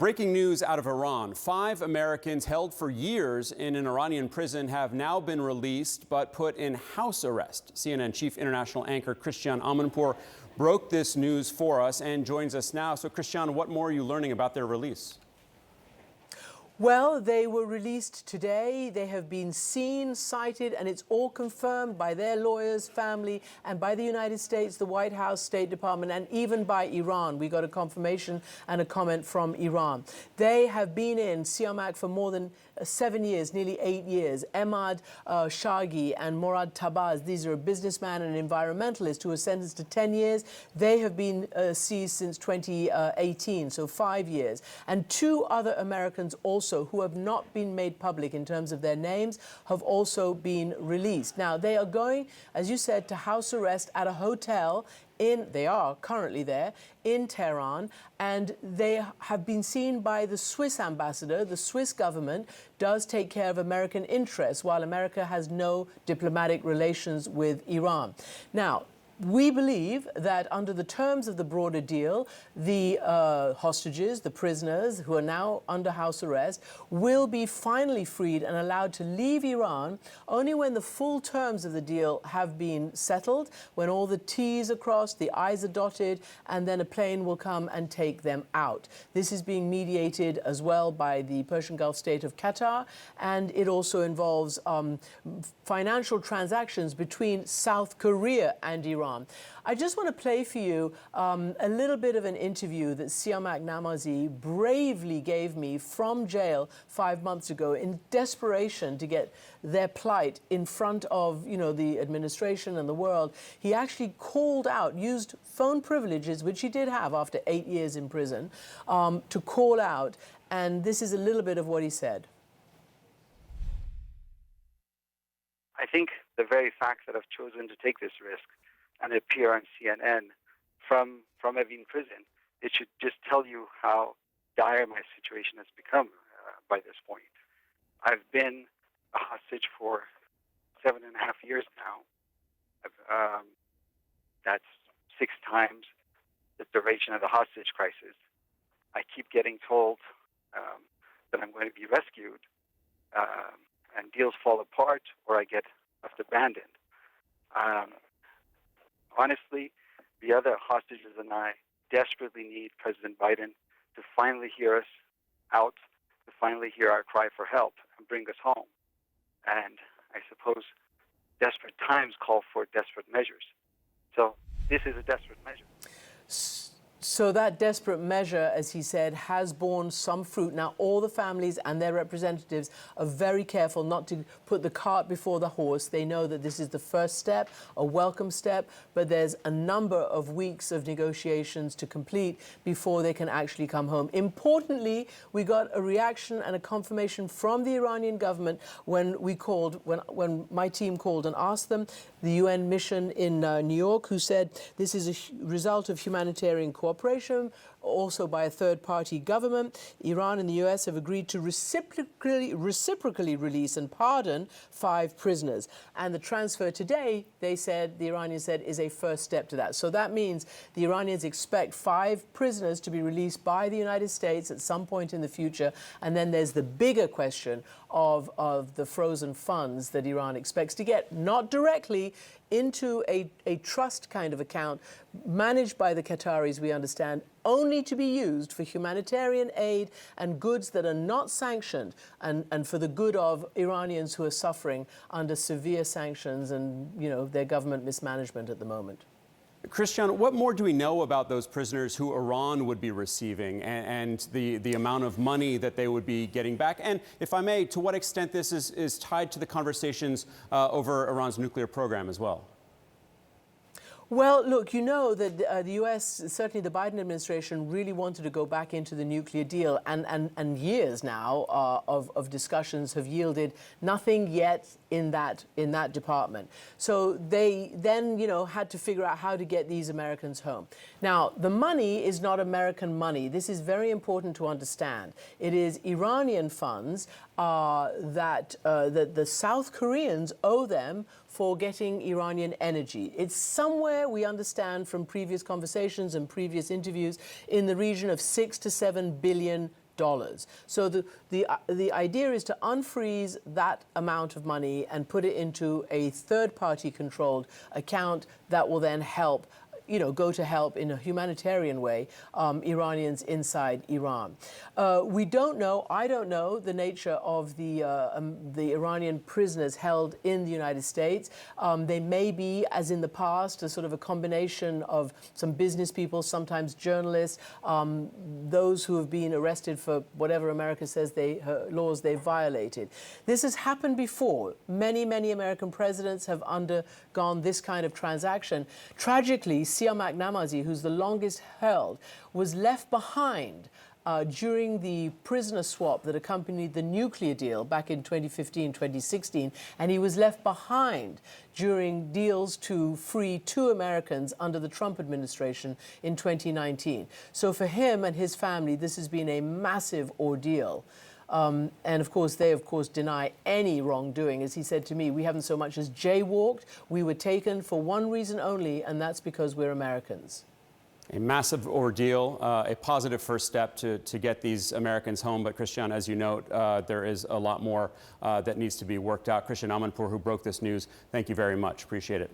breaking news out of Iran. 5 Americans held for years in an Iranian prison have now been released but put in house arrest. CNN chief international anchor Christiane Amanpour broke this news for us and joins us now. So, Christiane, what more are you learning about their release? Well, they were released today. They have been seen, cited, and it's all confirmed by their lawyers, family, and by the United States, the White House, State Department, and even by Iran. We got a confirmation and a comment from Iran. They have been in Siamak for more than 7 years, nearly 8 years. Ahmad Shaghi and Morad Tabaz, these are a businessman and an environmentalist who was sentenced to 10 years. They have been seized since 2018, so 5 years. And 2 other Americans also who have not been made public in terms of their names have also been released. Now, they are going, as you said, to house arrest at a hotel they are currently there in Tehran, and they have been seen by the Swiss ambassador. The Swiss government does take care of American interests, while America has no diplomatic relations with Iran. Now, we believe that under the terms of the broader deal, the hostages, the prisoners who are now under house arrest, will be finally freed and allowed to leave Iran only when the full terms of the deal have been settled, when all the T's are crossed, the I's are dotted, and then a plane will come and take them out. This is being mediated as well by the Persian Gulf state of Qatar, and it also involves financial transactions between South Korea and Iran. I just want to play for you a little bit of an interview that Siamak Namazi bravely gave me from jail 5 months ago in desperation to get their plight in front of, the administration and the world. He actually called out, used phone privileges, which he did have after 8 years in prison, to call out. And this is a little bit of what he said. I think the very fact that I've chosen to take this risk and appear on CNN from Evin prison, it should just tell you how dire my situation has become by this point. I've been a hostage for 7.5 years now. That's 6 times the duration of the hostage crisis. I keep getting told that I'm going to be rescued, and deals fall apart or I get left abandoned. Honestly, the other hostages and I desperately need President Biden to finally hear us out, to finally hear our cry for help and bring us home. And I suppose desperate times call for desperate measures. So this is a desperate measure. So that desperate measure, as he said, has borne some fruit. Now, all the families and their representatives are very careful not to put the cart before the horse. They know that this is the first step, a welcome step, but there's a number of weeks of negotiations to complete before they can actually come home. Importantly, we got a reaction and a confirmation from the Iranian government when my team called and asked them, the UN mission in New York, who said this is a result of humanitarian cooperation, also by a third-party government. Iran and the US have agreed to reciprocally release and pardon 5 prisoners. And the transfer today, the Iranians said, is a first step to that. So that means the Iranians expect 5 prisoners to be released by the United States at some point in the future. And then there's the bigger question of the frozen funds that Iran expects to get, not directly into a trust kind of account managed by the Qataris, we understand, only to be used for humanitarian aid and goods that are not sanctioned, and for the good of Iranians who are suffering under severe sanctions and, their government mismanagement at the moment. Christiane, what more do we know about those prisoners who Iran would be receiving and the amount of money that they would be getting back? And if I may, to what extent this is tied to the conversations over Iran's nuclear program as well? Well, look, you know that the U.S., certainly the Biden administration, really wanted to go back into the nuclear deal, and years now of discussions have yielded nothing yet in that department. So they then, had to figure out how to get these Americans home. Now, the money is not American money. This is very important to understand. It is Iranian funds that the South Koreans owe them for getting Iranian energy. It's somewhere, we understand from previous conversations and previous interviews, in the region of $6 to $7 billion So the idea is to unfreeze that amount of money and put it into a third-party controlled account that will then help, go to help in a humanitarian way Iranians inside Iran. We don't know, I don't know the nature of the Iranian prisoners held in the United States. They may be, as in the past, a sort of a combination of some business people, sometimes journalists, those who have been arrested for whatever America says laws they violated. This has happened before. Many, many American presidents have undergone this kind of transaction. Tragically, Siamak Namazi, who's the longest held, was left behind during the prisoner swap that accompanied the nuclear deal back in 2015, 2016, and he was left behind during deals to free 2 Americans under the Trump administration in 2019. So for him and his family, this has been a massive ordeal. And of course, they deny any wrongdoing. As he said to me, we haven't so much as jaywalked. We were taken for one reason only, and that's because we're Americans. A massive ordeal, a positive first step to get these Americans home. But Christian, as you note, there is a lot more that needs to be worked out. Christian Amanpour, who broke this news, thank you very much. Appreciate it.